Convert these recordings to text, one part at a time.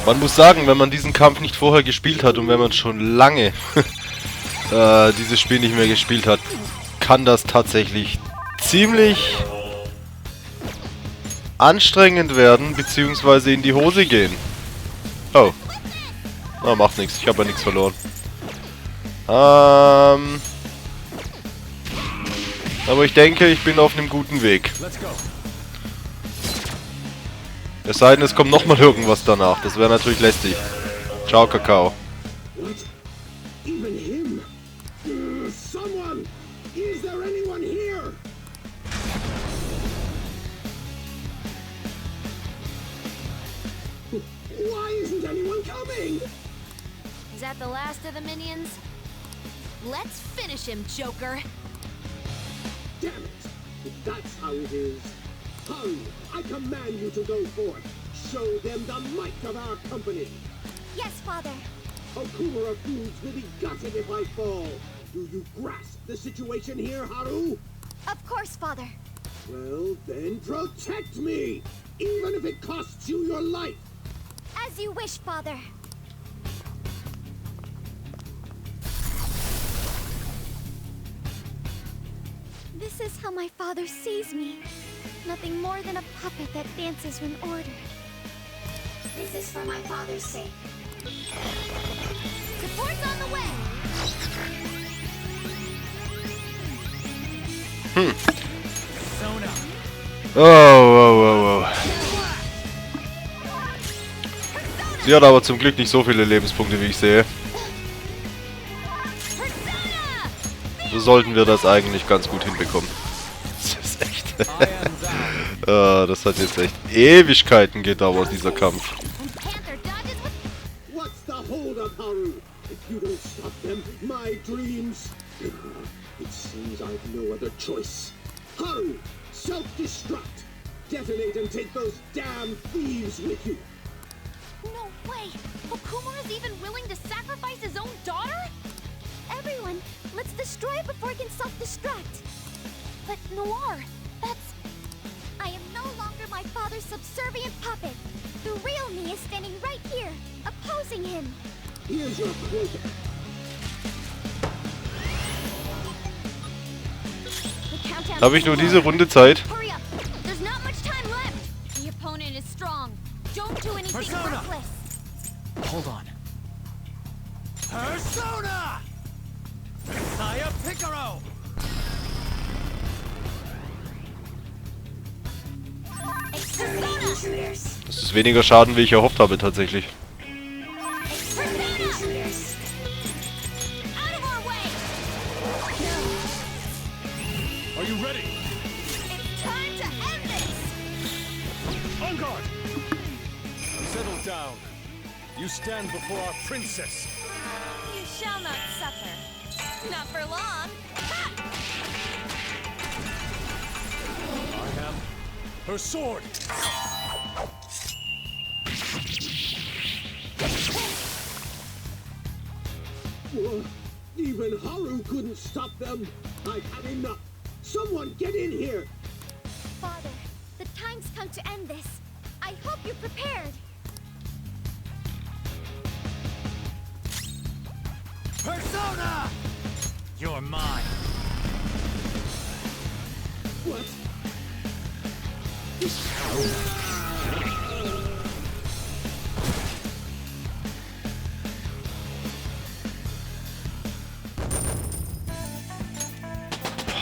Man muss sagen, wenn man diesen Kampf nicht vorher gespielt hat und wenn man schon lange dieses Spiel nicht mehr gespielt hat, kann das tatsächlich ziemlich anstrengend werden, beziehungsweise in die Hose gehen. Oh. Na, macht nichts. Ich habe ja nichts verloren. Aber ich denke, ich bin auf einem guten Weg. Es sei denn, es kommt nochmal irgendwas danach. Das wäre natürlich lästig. Ciao, Kakao. Is that the last of the minions? Let's finish him, Joker. Damn it! If that's how it is, hurry! I command you to go forth. Show them the might of our company. Yes, Father. Okumura Foods will be gutted if I fall. Do you grasp the situation here, Haru? Of course, Father. Well, then protect me, even if it costs you your life. As you wish, Father. This is how my father sees me. Nothing more than a puppet that dances when ordered. This is for my father's sake. Support's on the way! Oh. Sie hat aber zum Glück nicht so viele Lebenspunkte, wie ich sehe. So sollten wir das eigentlich ganz gut hinbekommen. Das ist echt... das hat jetzt echt Ewigkeiten gedauert, dieser Kampf. What's the hold up, Haru? If you don't stop them, my dreams... It seems I've no other choice. Haru, self-destruct. Detonate and take those damn thieves with you. No way! Okumura's even willing to sacrifice his own daughter? Everyone, let's destroy it before it can self-destruct. But Noir, that's... I am no longer my father's subservient puppet. The real me is standing right here, opposing him. Here's your quota. The countdown... Habe ich nur diese Runde Zeit? Hurry up! There's not much time left! The opponent is strong. Don't do anything reckless. Hold on. Persona! Saya Picaro! Das ist weniger Schaden, wie ich erhofft habe, tatsächlich. Are you ready? It's time to end this! On guard! Settle down. You stand before our princess. You shall not suffer. Not for long. I am her sword. Even Haru couldn't stop them. I've had enough. Someone get in here. Father, the time's come to end this. I hope you're prepared. Persona! You're mine. What?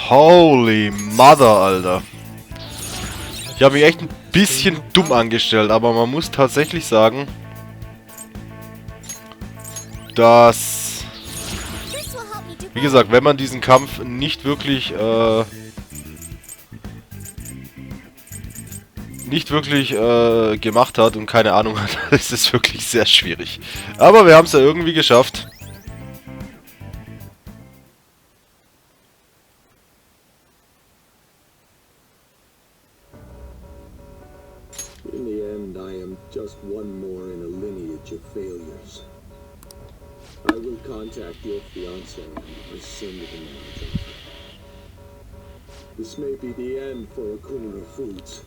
Holy Mother, Alter. Ich habe mich echt ein bisschen dumm angestellt, aber man muss tatsächlich sagen, dass, wie gesagt, wenn man diesen Kampf nicht wirklich gemacht hat und keine Ahnung hat, ist es wirklich sehr schwierig. Aber wir haben es ja irgendwie geschafft. In the end, I am just one more in a lineage of failures. I will contact your fiancé and rescind the marriage. This may be the end for Okumura Foods.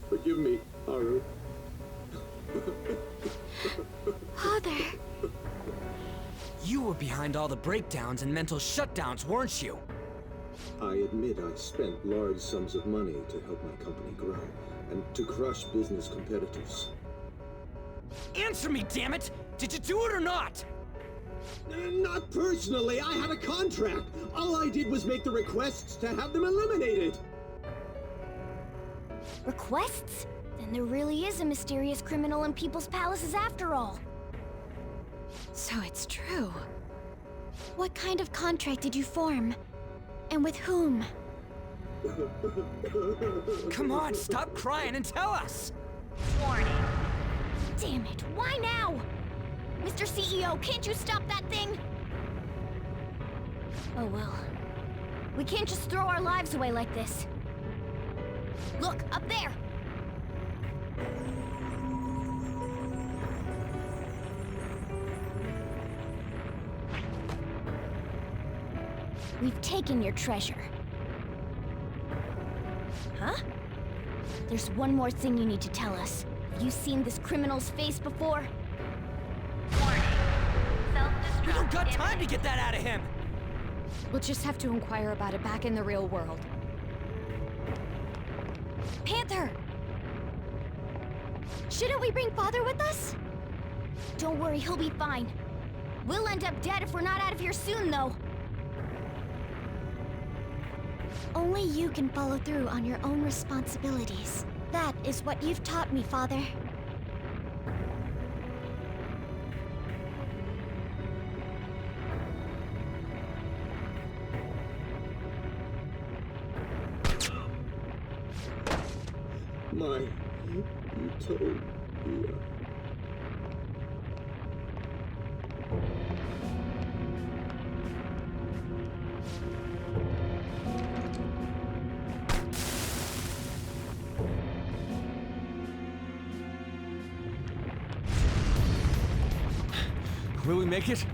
Forgive me, Haru. Father. You were behind all the breakdowns and mental shutdowns, weren't you? I admit I spent large sums of money to help my company grow, and to crush business competitors. Answer me, damn it! Did you do it or not? Not personally, I had a contract! All I did was make the requests to have them eliminated! Requests? Then there really is a mysterious criminal in people's palaces after all. So it's true. What kind of contract did you form? And with whom? Come on, stop crying and tell us! Warning. Damn it, why now? Mr. CEO, can't you stop that thing? Oh well. We can't just throw our lives away like this. Look, up there! We've taken your treasure. Huh? There's one more thing you need to tell us. Have you seen this criminal's face before? Warning. Self-destruct. We don't got time to get that out of him! We'll just have to inquire about it back in the real world. Panther! Shouldn't we bring Father with us? Don't worry, he'll be fine. We'll end up dead if we're not out of here soon, though. Only you can follow through on your own responsibilities. That is what you've taught me, Father. My utopia. Will we make it?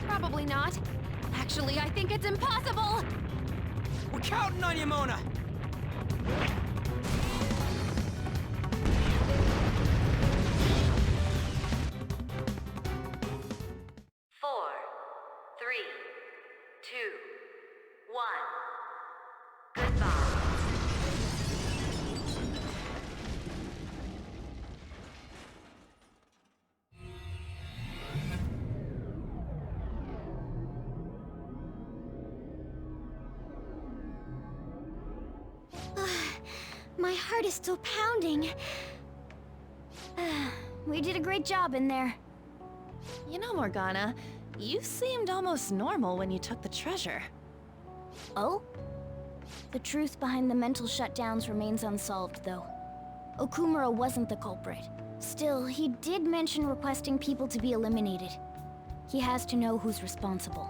Probably not. Actually, I think it's impossible! We're counting on you, Mona! Four, three, two, one. Goodbye. My heart is still pounding. We did a great job in there. You know, Morgana, you seemed almost normal when you took the treasure. Oh? The truth behind the mental shutdowns remains unsolved, though. Okumura wasn't the culprit. Still, he did mention requesting people to be eliminated. He has to know who's responsible.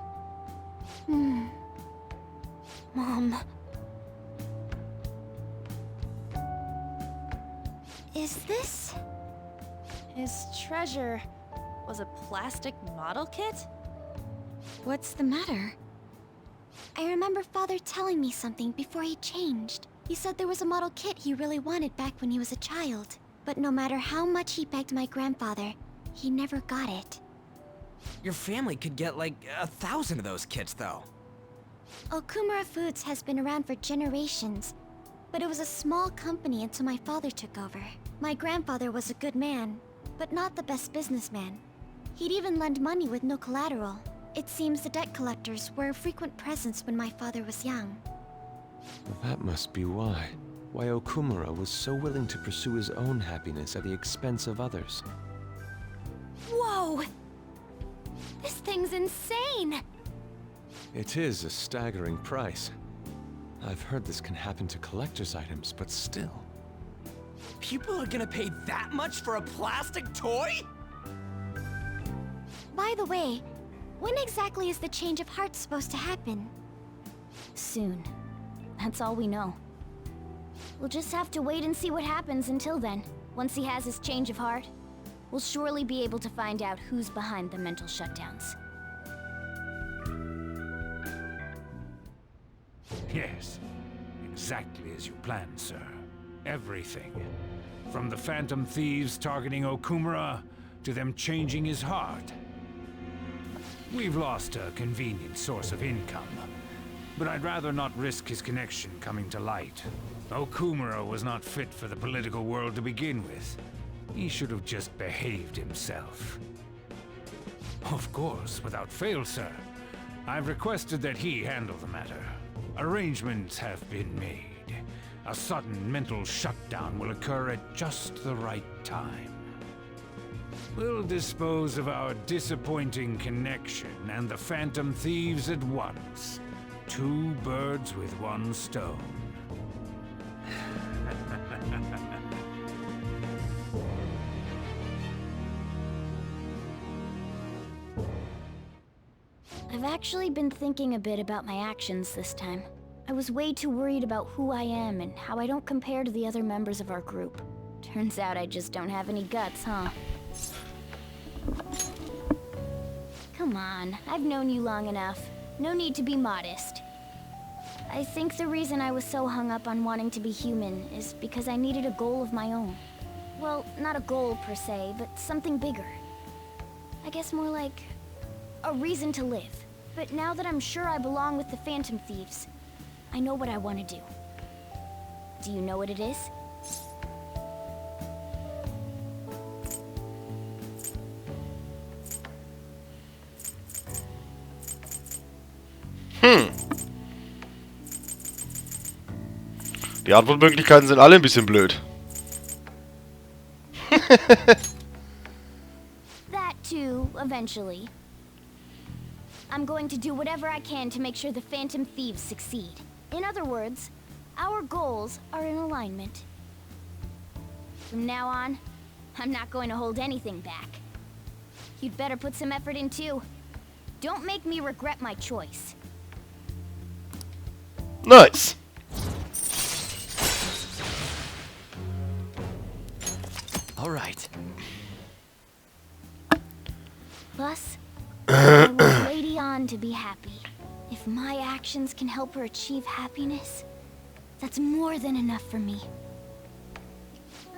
Mom. Is this... His treasure was a plastic model kit? What's the matter? I remember Father telling me something before he changed. He said there was a model kit he really wanted back when he was a child. But no matter how much he begged my grandfather, he never got it. Your family could get like 1,000 of those kits, though. Okumura Foods has been around for generations, but it was a small company until my father took over. My grandfather was a good man, but not the best businessman. He'd even lend money with no collateral. It seems the debt collectors were a frequent presence when my father was young. That must be why. Why Okumura was so willing to pursue his own happiness at the expense of others. Whoa! This thing's insane! It is a staggering price. I've heard this can happen to collector's items, but still. People are gonna pay that much for a plastic toy? By the way, when exactly is the change of heart supposed to happen? Soon. That's all we know. We'll just have to wait and see what happens until then. Once he has his change of heart, we'll surely be able to find out who's behind the mental shutdowns. Yes, exactly as you planned, sir. Everything. From the Phantom thieves targeting Okumura, to them changing his heart. We've lost a convenient source of income, but I'd rather not risk his connection coming to light. Okumura was not fit for the political world to begin with. He should have just behaved himself. Of course, without fail, sir. I've requested that he handle the matter. Arrangements have been made. A sudden mental shutdown will occur at just the right time. We'll dispose of our disappointing connection and the Phantom thieves at once. 2 birds with 1 stone. I've actually been thinking a bit about my actions this time. I was way too worried about who I am and how I don't compare to the other members of our group. Turns out I just don't have any guts, huh? Come on, I've known you long enough. No need to be modest. I think the reason I was so hung up on wanting to be human is because I needed a goal of my own. Well, not a goal per se, but something bigger. I guess more like a reason to live. But now that I'm sure I belong with the Phantom Thieves, I know what I want to do. Do you know what it is? Die Antwortmöglichkeiten sind alle ein bisschen blöd. That too, eventually. I'm going to do whatever I can to make sure the Phantom Thieves succeed. In other words, our goals are in alignment. From now on, I'm not going to hold anything back. You'd better put some effort in too. Don't make me regret my choice. Nice. All right. Plus, I want Lady On to be happy. If my actions can help her achieve happiness, that's more than enough for me.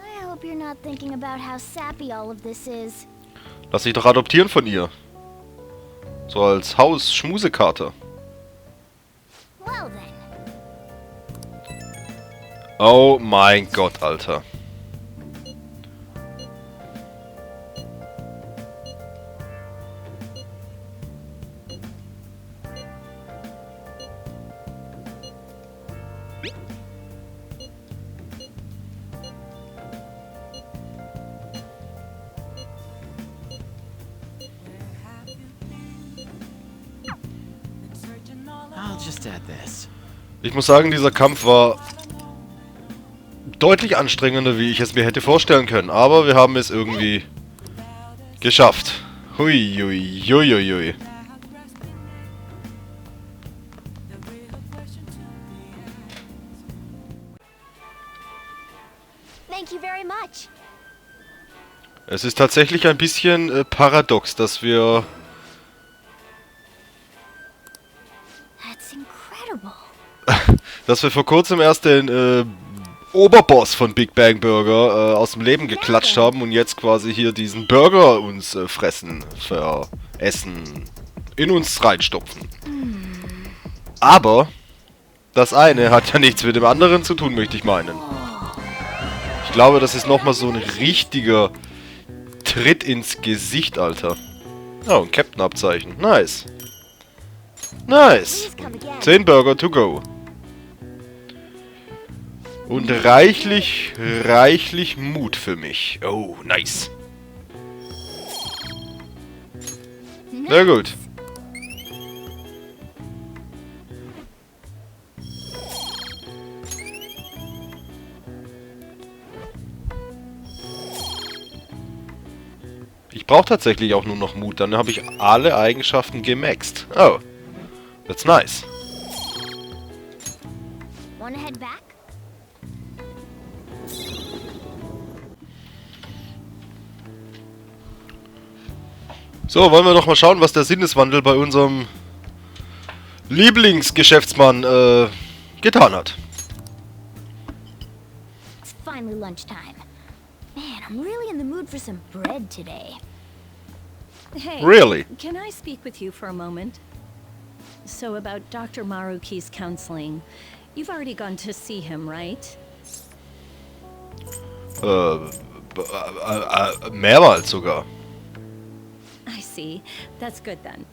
I hope you're not thinking about how sappy all of this is. Lass dich doch adoptieren von ihr. So als Haus-Schmusekarte. Well then. Oh mein Gott, Alter. I'll just add this. Ich muss sagen, dieser Kampf war deutlich anstrengender, wie ich es mir hätte vorstellen können. Aber wir haben es irgendwie geschafft. Hui, hui, hui, hui, hui. Thank you very much. Es ist tatsächlich ein bisschen paradox, dass wir... That's incredible. dass wir vor kurzem erst den Oberboss von Big Bang Burger aus dem Leben geklatscht haben und jetzt quasi hier diesen Burger uns veressen, in uns reinstopfen. Aber das eine hat ja nichts mit dem anderen zu tun, möchte ich meinen. Ich glaube, das ist nochmal so ein richtiger Tritt ins Gesicht, Alter. Oh, ein Captain-Abzeichen. Nice. Nice. 10 Burger to go. Und reichlich, reichlich Mut für mich. Oh, nice. Sehr gut. Ich brauche tatsächlich auch nur noch Mut. Dann habe ich alle Eigenschaften gemaxt. Oh, that's nice. Wanna head back? So, wollen wir doch mal schauen, was der Sinneswandel bei unserem Lieblingsgeschäftsmann getan hat. It's finally lunchtime. I'm really in the mood for some bread today. Hey, Really? can I speak with you for a moment? So about Dr. Maruki's counseling. You've already gone to see him, right? Mehrmals sogar. I see. That's good then.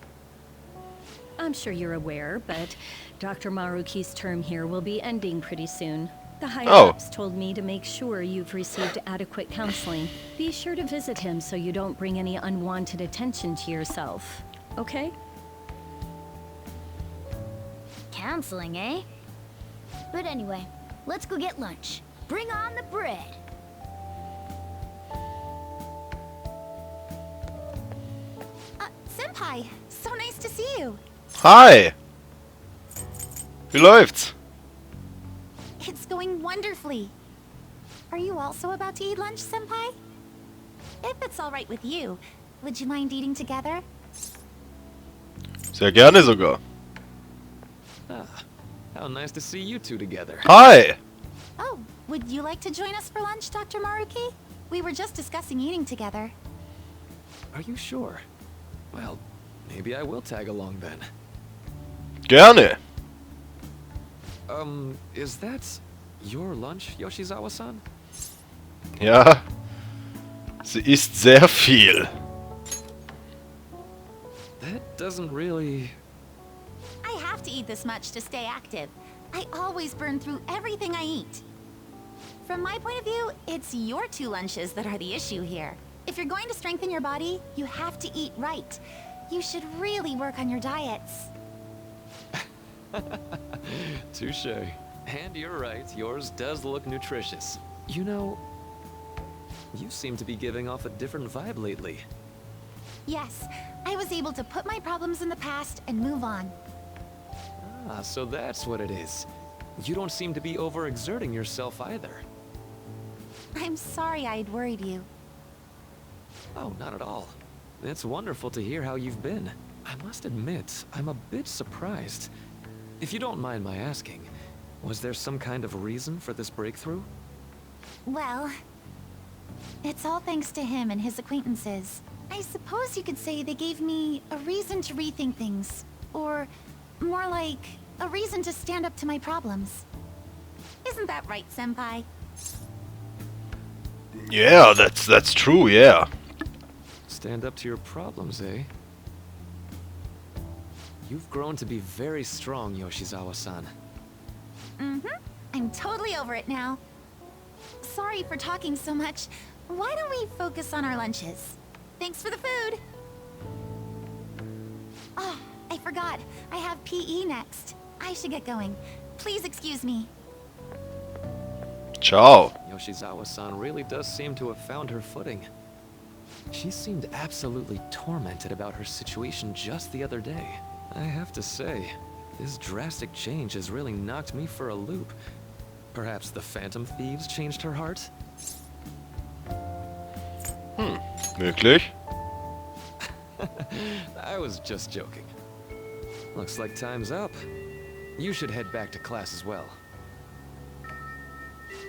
I'm sure you're aware, but Dr. Maruki's term here will be ending pretty soon. The higher-ups told me to make sure you've received adequate counseling. Be sure to visit him so you don't bring any unwanted attention to yourself. Okay? Counseling, eh? But anyway, let's go get lunch. Bring on the bread. Senpai, so nice to see you. Hi! Wie läuft's? It's going wonderfully. Are you also about to eat lunch, Senpai? If it's all right with you, would you mind eating together? Sehr gerne sogar. Ah, how nice to see you two together. Hi! Oh, would you like to join us for lunch, Dr. Maruki? We were just discussing eating together. Are you sure? Well, maybe I will tag along then. Gerne. Is that your lunch, Yoshizawa-san? Ja. Sie isst sehr viel. That doesn't really... I have to eat this much to stay active. I always burn through everything I eat. From my point of view, it's your two lunches that are the issue here. If you're going to strengthen your body, you have to eat right. You should really work on your diets. Touché. And you're right, yours does look nutritious. You know, you seem to be giving off a different vibe lately. Yes, I was able to put my problems in the past and move on. Ah, so that's what it is. You don't seem to be overexerting yourself either. I'm sorry I'd worried you. Oh, not at all. It's wonderful to hear how you've been. I must admit, I'm a bit surprised. If you don't mind my asking, was there some kind of reason for this breakthrough? Well, it's all thanks to him and his acquaintances. I suppose you could say they gave me a reason to rethink things. Or, more like, a reason to stand up to my problems. Isn't that right, Senpai? Yeah, that's true, yeah. Stand up to your problems, eh? You've grown to be very strong, Yoshizawa-san. Mm-hmm. I'm totally over it now. Sorry for talking so much. Why don't we focus on our lunches? Thanks for the food! Oh, I forgot. I have PE next. I should get going. Please excuse me. Ciao. Yoshizawa-san really does seem to have found her footing. She seemed absolutely tormented about her situation just the other day. I have to say, this drastic change has really knocked me for a loop. Perhaps the Phantom Thieves changed her heart? Möglich. I was just joking. Looks like time's up. You should head back to class as well.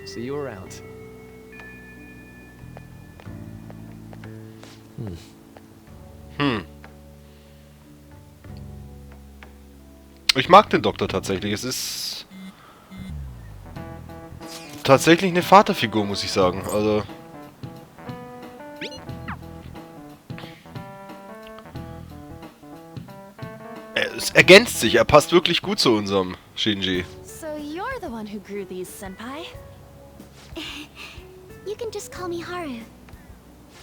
See you around. Ich mag den Doktor tatsächlich. Es ist tatsächlich eine Vaterfigur, muss ich sagen. Also es ergänzt sich. Er passt wirklich gut zu unserem Shinji. So you're the one who grew these, Senpai? You can just call me Haru.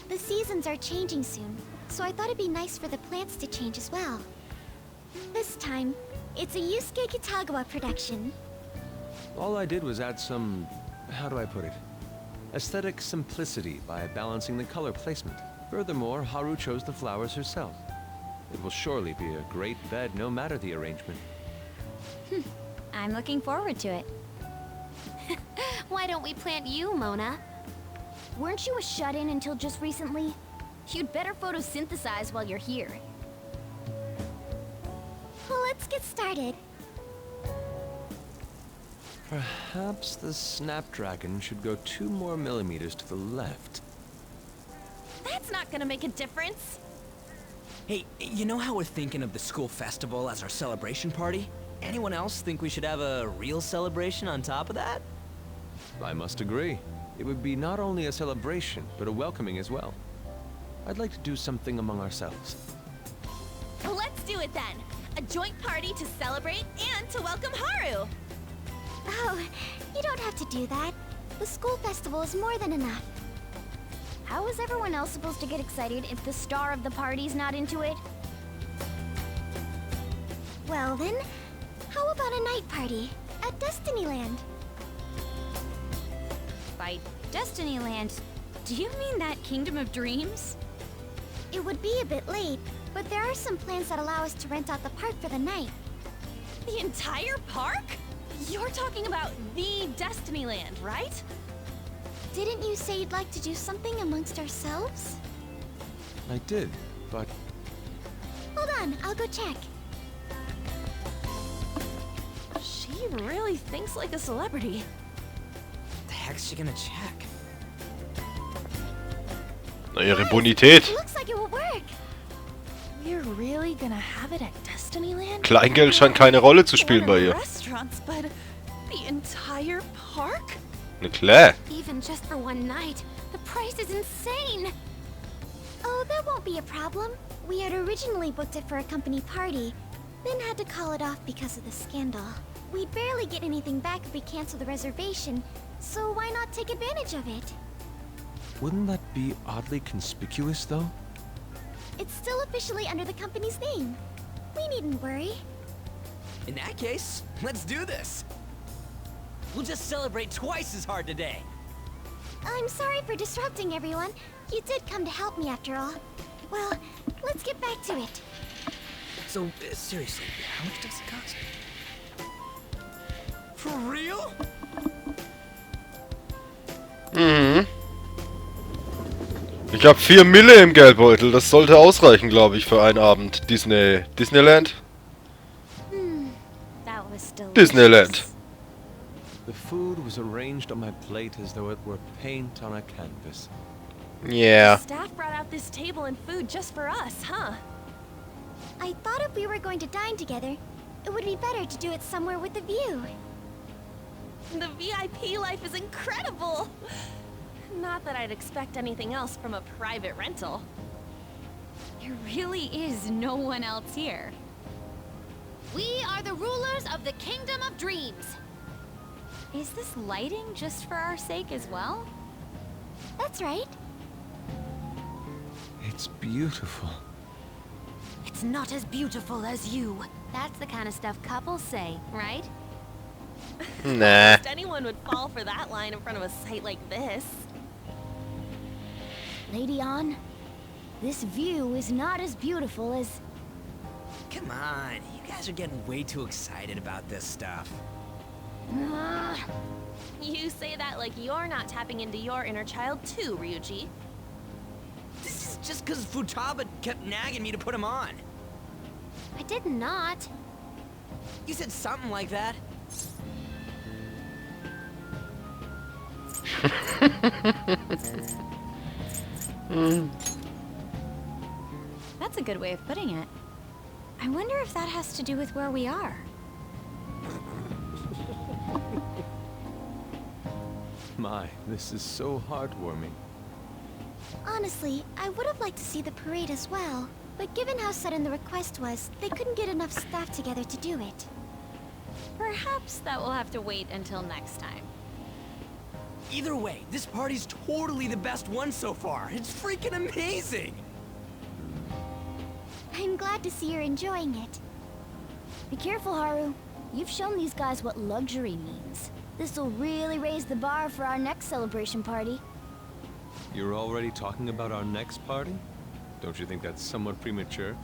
The seasons are changing soon, so I thought it'd be nice for the plants to change as well. This time, it's a Yusuke Kitagawa production. All I did was add some... how do I put it? Aesthetic simplicity by balancing the color placement. Furthermore, Haru chose the flowers herself. It will surely be a great bed no matter the arrangement. I'm looking forward to it. Why don't we plant you, Mona? Weren't you a shut-in until just recently? You'd better photosynthesize while you're here. Well, let's get started. Perhaps the Snapdragon should go 2 more millimeters to the left. That's not gonna make a difference. Hey, you know how we're thinking of the school festival as our celebration party? Anyone else think we should have a real celebration on top of that? I must agree. It would be not only a celebration, but a welcoming as well. I'd like to do something among ourselves. Well, let's do it then. A joint party to celebrate and to welcome Haru. Oh, you don't have to do that. The school festival is more than enough. How is everyone else supposed to get excited if the star of the party's not into it? Well then, how about a night party at Destinyland? By Destinyland, do you mean that Kingdom of Dreams? It would be a bit late, but there are some plans that allow us to rent out the park for the night. The entire park? You're talking about the Destinyland, right? Didn't you say you'd like to do something amongst ourselves? I did, but Hold on, I'll go check. She really thinks like a celebrity. The heck's she gonna check? Na, ihre Bonität. Looks like it will work. We're really gonna have it at Destinyland? Kleingeld scheint keine Rolle zu spielen bei ihr. Restaurants, but the entire park? Na klar. Even just for one night, the price is insane. Oh, that won't be a problem. We had originally booked it for a company party, then had to call it off because of the scandal. We'd barely get anything back if we cancel the reservation, so why not take advantage of it? wouldn't that be oddly conspicuous, though? It's still officially under the company's name. We needn't worry. In that case, let's do this. We'll just celebrate twice as hard today. I'm sorry for disrupting everyone. You did come to help me after all. Well, let's get back to it. So, seriously, how much does it cost? For real? Mhm. Ich habe 4 Mille im Geldbeutel. Das sollte ausreichen, glaube ich, für einen Abend. Disneyland? That was delicious. Disneyland. The food was arranged on my plate as though it were paint on a canvas. Yeah. Staff brought out this table and food just for us, huh? I thought if we were going to dine together, it would be better to do it somewhere with a view. The VIP life is incredible! Not that I'd expect anything else from a private rental. There really is no one else here. We are the rulers of the Kingdom of Dreams. Is this lighting just for our sake as well? That's right. It's beautiful. It's not as beautiful as you. That's the kind of stuff couples say, right? Nah. Most anyone would fall for that line in front of a site like this. Lady On, this view is not as beautiful as... Come on, you guys are getting way too excited about this stuff. You say that like you're not tapping into your inner child too, Ryuji. This is just because Futaba kept nagging me to put him on. I did not. You said something like that. That's a good way of putting it. I wonder if that has to do with where we are. My, this is so heartwarming. Honestly, I would have liked to see the parade as well. But given how sudden the request was, they couldn't get enough staff together to do it. Perhaps that will have to wait until next time. Either way, this party's totally the best one so far. It's freaking amazing! I'm glad to see you're enjoying it. Be careful, Haru. You've shown these guys what luxury means. This'll really raise the bar for our next celebration party. You're already talking about our next party? Don't you think that's somewhat premature?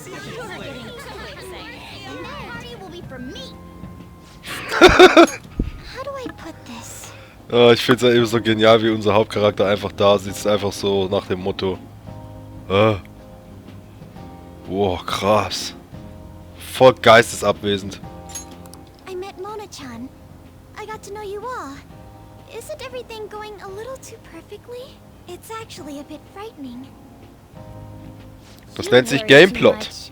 You're getting and that party will be for me. How do I put this? Ich finde es ja eben so genial, wie unser Hauptcharakter einfach da sitzt, einfach so nach dem Motto. Wow, krass. Voll geistesabwesend. I met Mona-chan. I got to know you all. Isn't everything going a little too perfectly? It's actually a bit frightening. Das You nennt sich worry Gameplot. too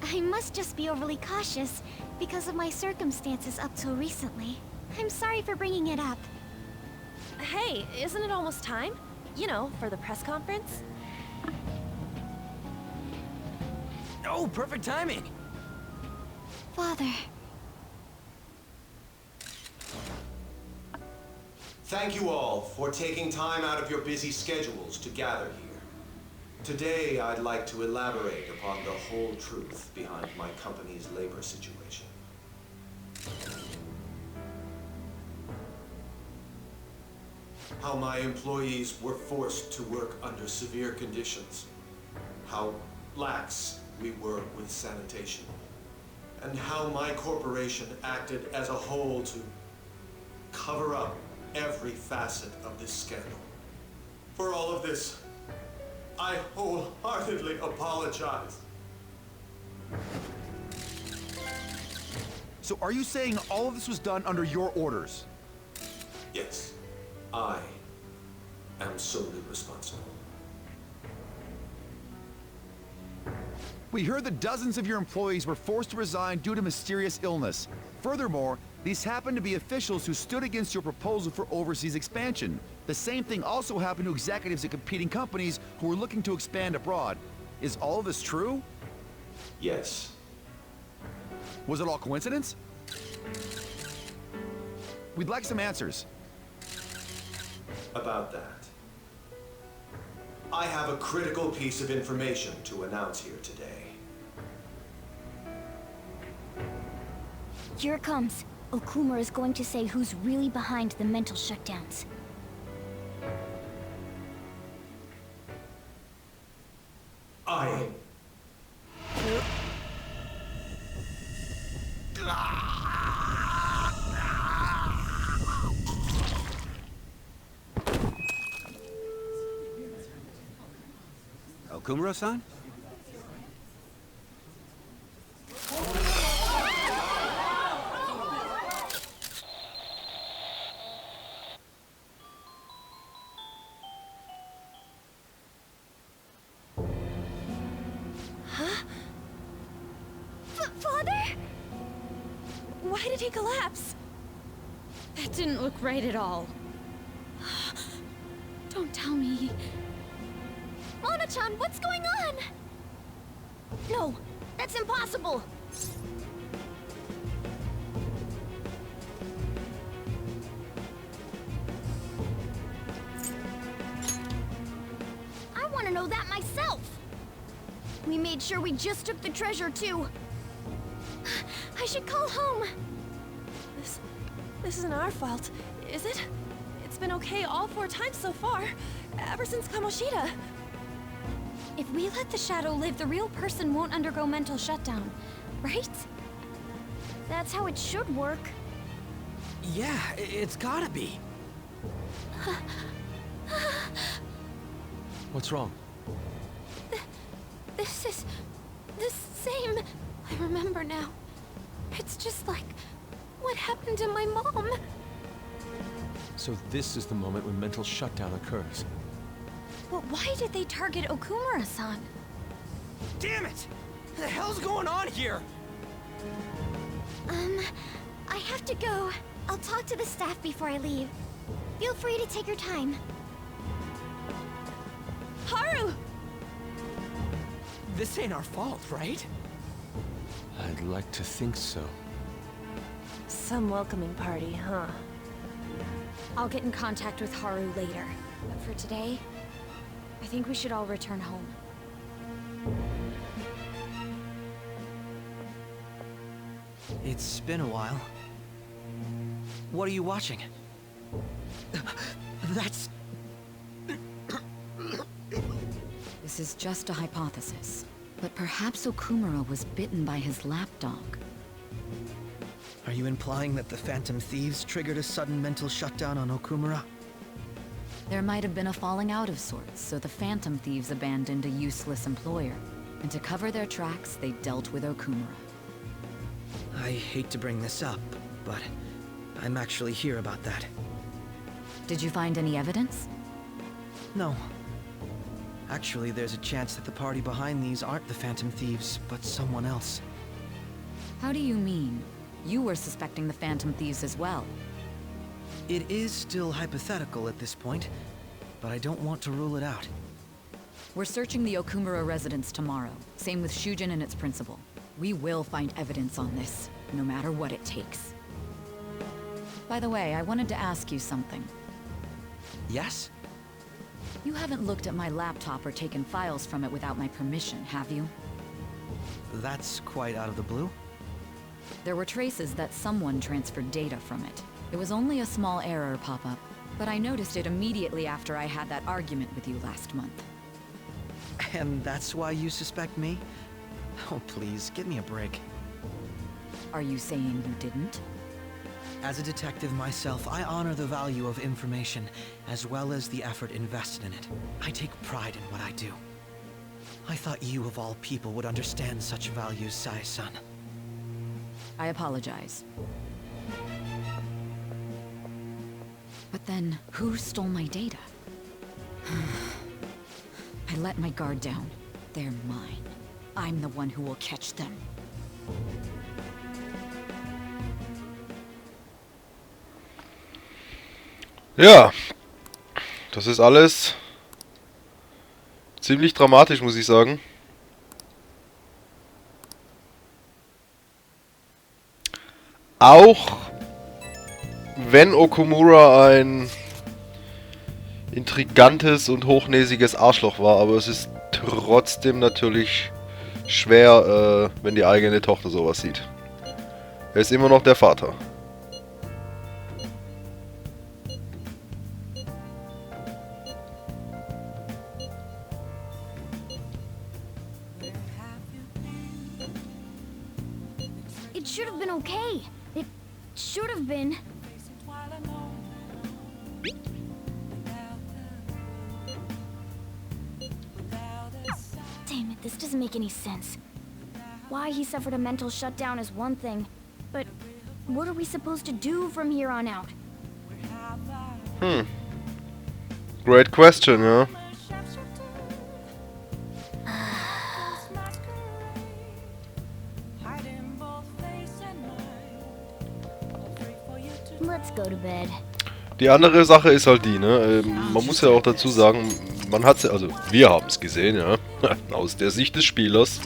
much. I must just be overly cautious because of my circumstances up till recently. I'm sorry for bringing it up. Hey, isn't it almost time? You know, for the press conference? Oh, perfect timing. Father. Thank you all for taking time out of your busy schedules to gather here. Today, I'd like to elaborate upon the whole truth behind my company's labor situation. How my employees were forced to work under severe conditions. How lax we were with sanitation. And how my corporation acted as a whole to cover up every facet of this scandal. For all of this, I wholeheartedly apologize. So are you saying all of this was done under your orders? Yes, I am solely responsible. We heard that dozens of your employees were forced to resign due to mysterious illness. Furthermore, these happened to be officials who stood against your proposal for overseas expansion. The same thing also happened to executives at competing companies who were looking to expand abroad. Is all of this true? Yes. Was it all coincidence? We'd like some answers. About that, I have a critical piece of information to announce here today. Here it comes. Okumura is going to say who's really behind the mental shutdowns. I... Okumura-san? Father? Why did he collapse? That didn't look right at all. Don't tell me. Mona-chan, what's going on? No, that's impossible. I want to know that myself. We made sure we just took the treasure, too. I should call home. This isn't our fault, is it? It's been okay all 4 times so far, ever since Kamoshida. If we let the shadow live, the real person won't undergo mental shutdown, right? That's how it should work. Yeah, it's gotta be. What's wrong? This is the same. I remember now. It's just like what happened to my mom. So this is the moment when mental shutdown occurs. But why did they target Okumura-san? Damn it! What the hell's going on here? I have to go. I'll talk to the staff before I leave. Feel free to take your time. Haru! This ain't our fault, right? I'd like to think so. Some welcoming party, huh? I'll get in contact with Haru later. But for today, I think we should all return home. It's been a while. What are you watching? That's... This is just a hypothesis, but perhaps Okumura was bitten by his lapdog. Are you implying that the Phantom Thieves triggered a sudden mental shutdown on Okumura? There might have been a falling out of sorts, so the Phantom Thieves abandoned a useless employer. And to cover their tracks, they dealt with Okumura. I hate to bring this up, but I'm actually here about that. Did you find any evidence? No. Actually, there's a chance that the party behind these aren't the Phantom Thieves, but someone else. How do you mean? You were suspecting the Phantom Thieves as well. It is still hypothetical at this point, but I don't want to rule it out. We're searching the Okumura residence tomorrow. Same with Shujin and its principal. We will find evidence on this, no matter what it takes. By the way, I wanted to ask you something. Yes? You haven't looked at my laptop or taken files from it without my permission, have you? That's quite out of the blue. There were traces that someone transferred data from it. It was only a small error pop-up, but I noticed it immediately after I had that argument with you last month. And that's why you suspect me? Oh, please, give me a break. Are you saying you didn't? As a detective myself, I honor the value of information, as well as the effort invested in it. I take pride in what I do. I thought you, of all people, would understand such values, Sai-san. I apologize. But then, who stole my data? I let my guard down. They're mine. I'm the one who will catch them. Ja, das ist alles ziemlich dramatisch, muss ich sagen. Auch wenn Okumura ein intrigantes und hochnäsiges Arschloch war, aber es ist trotzdem natürlich schwer, wenn die eigene Tochter sowas sieht. Er ist immer noch der Vater. It should have been okay. It should have been. Damn it, this doesn't make any sense. Why he suffered a mental shutdown is one thing, but what are we supposed to do from here on out? Great question, yeah. Let's go to bed. Die andere Sache ist halt die, ne? Man muss ja auch dazu sagen, man hat's ja, also wir haben es gesehen, ja, aus der Sicht des Spielers,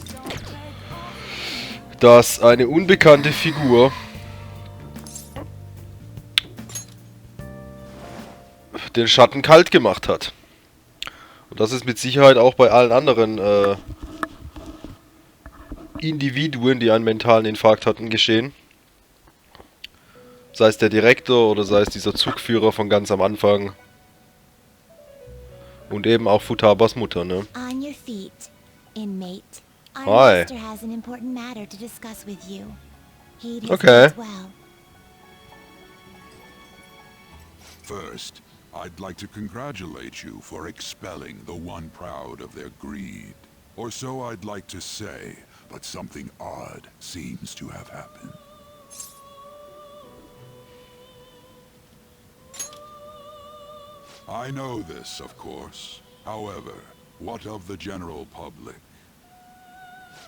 dass eine unbekannte Figur den Schatten kalt gemacht hat. Und das ist mit Sicherheit auch bei allen anderen Individuen, die einen mentalen Infarkt hatten, geschehen. Sei es der Direktor oder sei es dieser Zugführer von ganz am Anfang. Und eben auch Futabas Mutter, ne? On your feet, inmate. Our Hi. master has an important matter to discuss with you. Heed his Okay. words well. First, I'd like to congratulate you for expelling the one proud of their greed. Or so I'd like to say, but something odd seems to have happened. I know this, of course. However, what of the general public?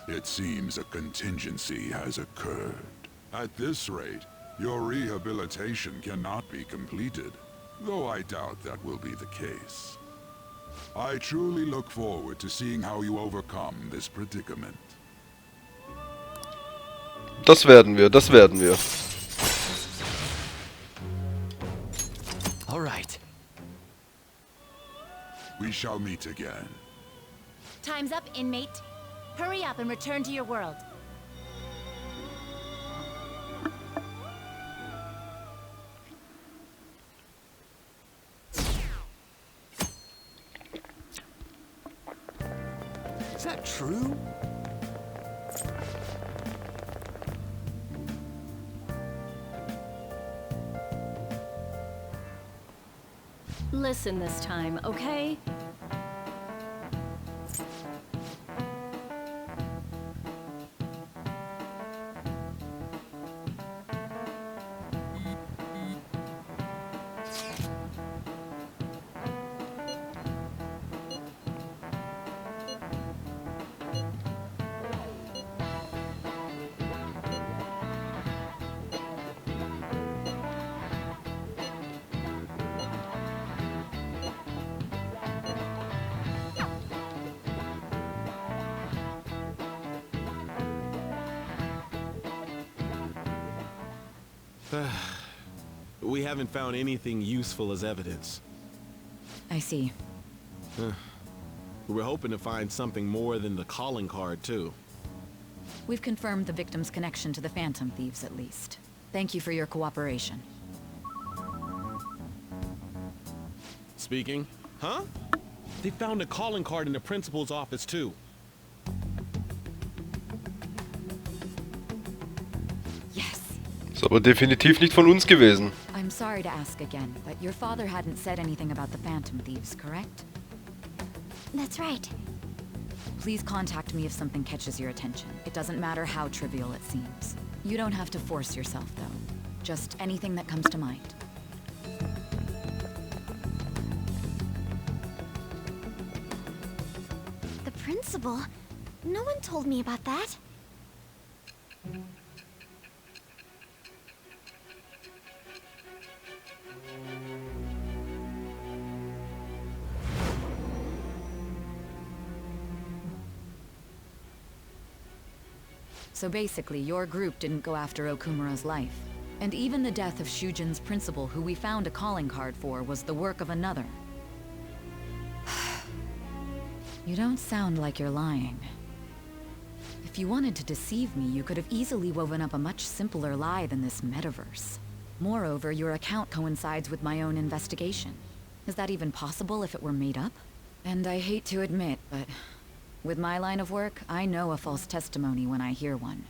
It seems a contingency has occurred. At this rate, your rehabilitation cannot be completed, though I doubt that will be the case. I truly look forward to seeing how you overcome this predicament. Das werden wir, das werden wir. All right. We shall meet again. Time's up, inmate. Hurry up and return to your world. Is that true? Listen this time, okay? We haven't found anything useful as evidence. I see. We're hoping to find something more than the calling card, too. We've confirmed the victim's connection to the Phantom Thieves, at least. Thank you for your cooperation. Speaking? Huh? They found a calling card in the principal's office, too. Ist aber definitiv nicht von uns gewesen. I'm sorry to ask again, but your father hadn't said anything about the Phantom Thieves, correct? That's right. Please contact me if something catches your attention. It doesn't matter how trivial it seems. You don't have to force yourself, though. Just anything that comes to mind. The principal? No one told me about that. So basically, your group didn't go after Okumura's life. And even the death of Shujin's principal, who we found a calling card for, was the work of another. You don't sound like you're lying. If you wanted to deceive me, you could have easily woven up a much simpler lie than this metaverse. Moreover, your account coincides with my own investigation. Is that even possible if it were made up? And I hate to admit, but with my line of work, I know a false testimony when I hear one.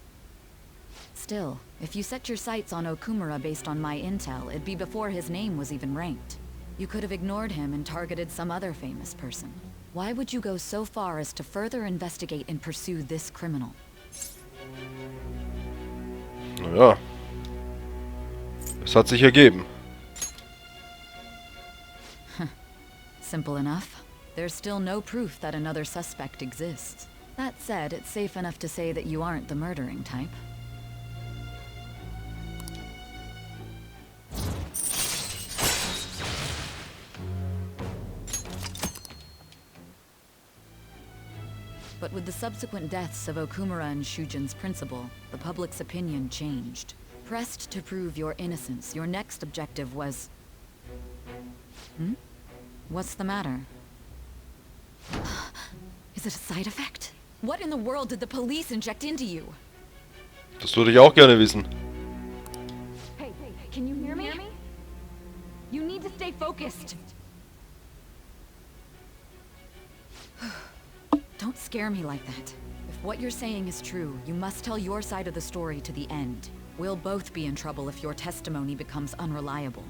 Still, if you set your sights on Okumura based on my intel, it'd be before his name was even ranked. You could have ignored him and targeted some other famous person. Why would you go so far as to further investigate and pursue this criminal? Naja. Es hat sich ergeben. Simple enough. There's still no proof that another suspect exists. That said, it's safe enough to say that you aren't the murdering type. But with the subsequent deaths of Okumura and Shujin's principal, the public's opinion changed. Pressed to prove your innocence, your next objective was... What's the matter? Is it a side effect? What in the world did the police inject into you? Das würde ich auch gerne wissen. Hey, can you hear me? You need to stay focused. Don't scare me like that. If what you're saying is true, you must tell your side of the story to the end. We'll both be in trouble if your testimony becomes unreliable.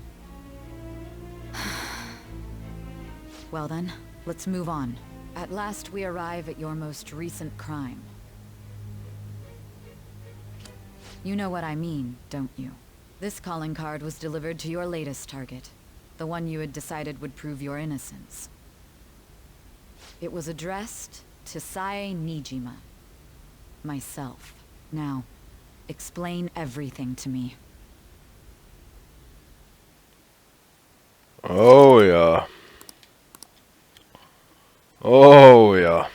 Well then, let's move on. At last we arrive at your most recent crime. You know what I mean, don't you? This calling card was delivered to your latest target. The one you had decided would prove your innocence. It was addressed to Sae Nijima. Myself. Now, explain everything to me. Oh ja. Oh ja.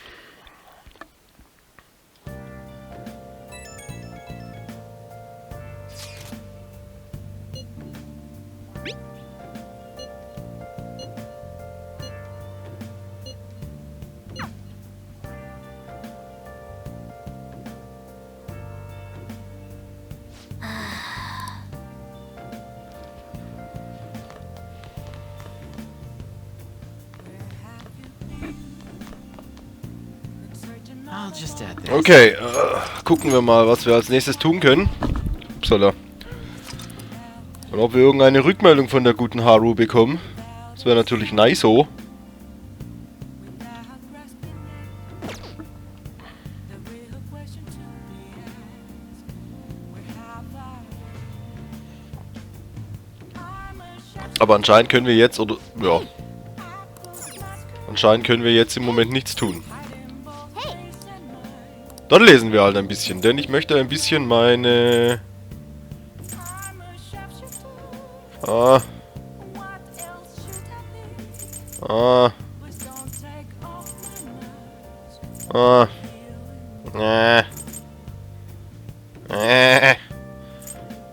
Okay, gucken wir mal, was wir als nächstes tun können. Upsala. Und ob wir irgendeine Rückmeldung von der guten Haru bekommen. Das wäre natürlich nice so. Aber anscheinend können wir jetzt, oder, ja. Anscheinend können wir jetzt im Moment nichts tun. Dann lesen wir halt ein bisschen, denn ich möchte ein bisschen meine...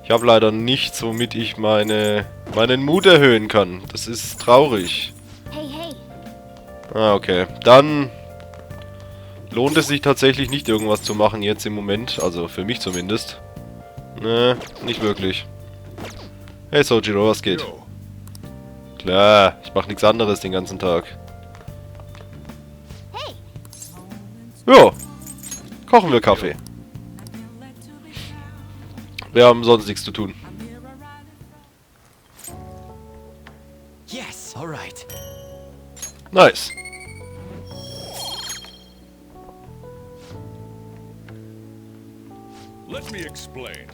Ich habe leider nichts, womit ich meinen Mut erhöhen kann. Das ist traurig. Hey, hey. Ah, okay. Dann lohnt es sich tatsächlich nicht, irgendwas zu machen jetzt im Moment. Also für mich zumindest. Ne, nicht wirklich. Hey Sojiro, was geht? Klar, ich mache nichts anderes den ganzen Tag. Hey. Jo, kochen wir Kaffee. Wir haben sonst nichts zu tun. Yes, all right. Nice. Let me explain.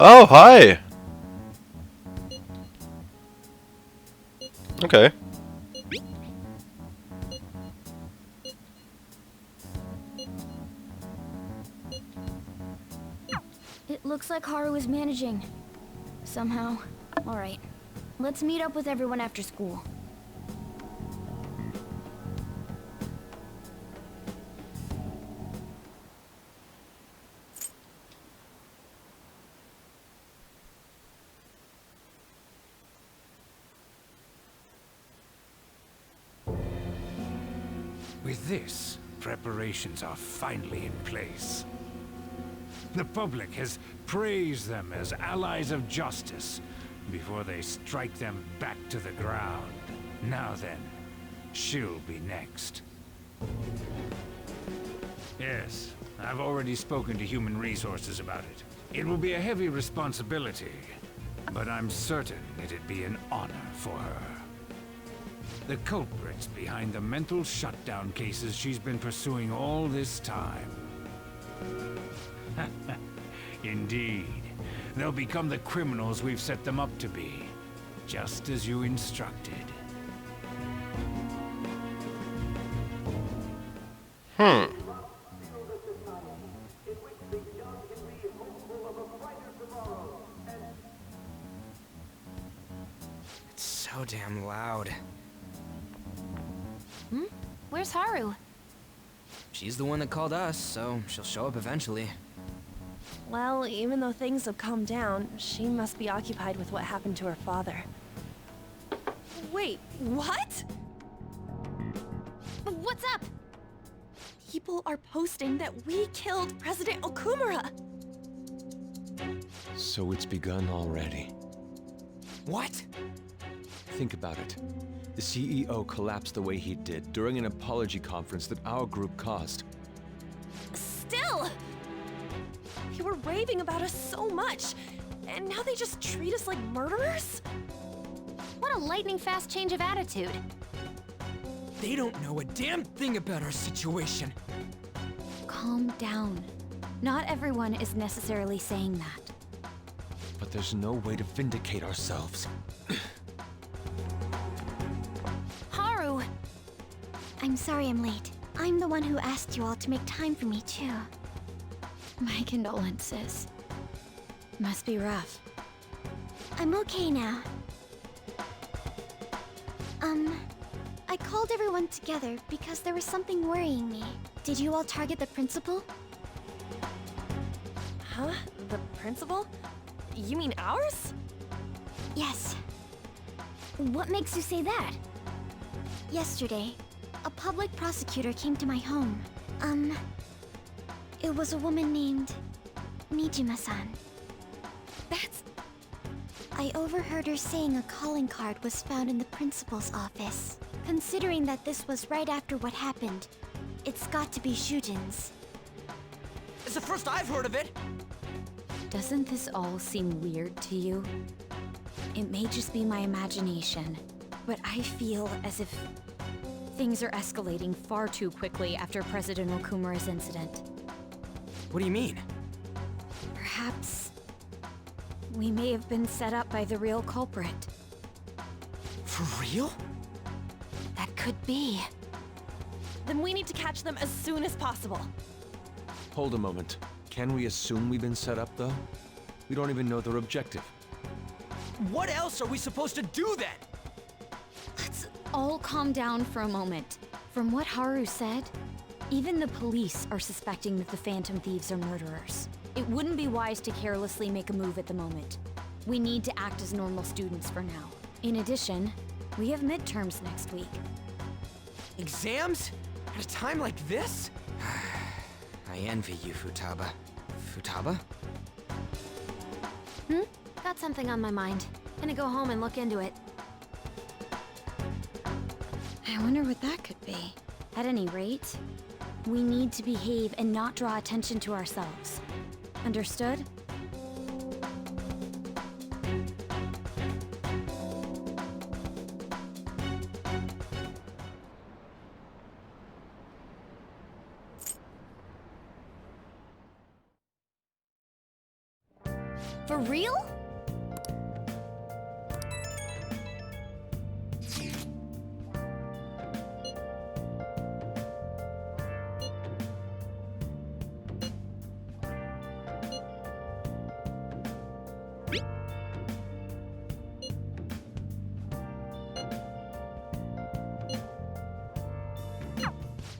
Oh, hi. Okay. It looks like Haru is managing. Somehow. Alright. Let's meet up with everyone after school. With this, preparations are finally in place. The public has praised them as allies of justice before they strike them back to the ground. Now then, she'll be next. Yes, I've already spoken to Human Resources about it. It will be a heavy responsibility, but I'm certain it'd be an honor for her. The culprits behind the mental shutdown cases she's been pursuing all this time. Indeed. They'll become the criminals we've set them up to be, just as you instructed. It's so damn loud. Where's Haru? She's the one that called us, so she'll show up eventually. Well, even though things have calmed down, she must be occupied with what happened to her father. Wait, what? What's up? People are posting that we killed President Okumura! So it's begun already. What? Think about it. The CEO collapsed the way he did during an apology conference that our group caused. Still! They were raving about us so much, and now they just treat us like murderers? What a lightning-fast change of attitude. They don't know a damn thing about our situation. Calm down. Not everyone is necessarily saying that. But there's no way to vindicate ourselves. Haru! I'm sorry I'm late. I'm the one who asked you all to make time for me, too. My condolences. Must be rough. I'm okay now. I called everyone together because there was something worrying me. Did you all target the principal? Huh? The principal? You mean ours? Yes. What makes you say that? Yesterday, a public prosecutor came to my home. It was a woman named Mijima-san. That's... I overheard her saying a calling card was found in the principal's office. Considering that this was right after what happened, it's got to be Shujin's. It's the first I've heard of it! Doesn't this all seem weird to you? It may just be my imagination, but I feel as if things are escalating far too quickly after President Okumura's incident. What do you mean? Perhaps we may have been set up by the real culprit. For real? That could be? Then we need to catch them as soon as possible. Hold a moment. Can we assume we've been set up, though? We don't even know their objective. What else are we supposed to do then? Let's all calm down for a moment. From what Haru said, even the police are suspecting that the Phantom Thieves are murderers. It wouldn't be wise to carelessly make a move at the moment. We need to act as normal students for now. In addition, we have midterms next week. Exams? At a time like this? I envy you, Futaba. Futaba? Got something on my mind. Gonna go home and look into it. I wonder what that could be. At any rate, we need to behave and not draw attention to ourselves. Understood? For real?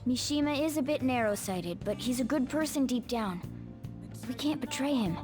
Mishima is a bit narrow-sighted, but he's a good person deep down. We can't betray him.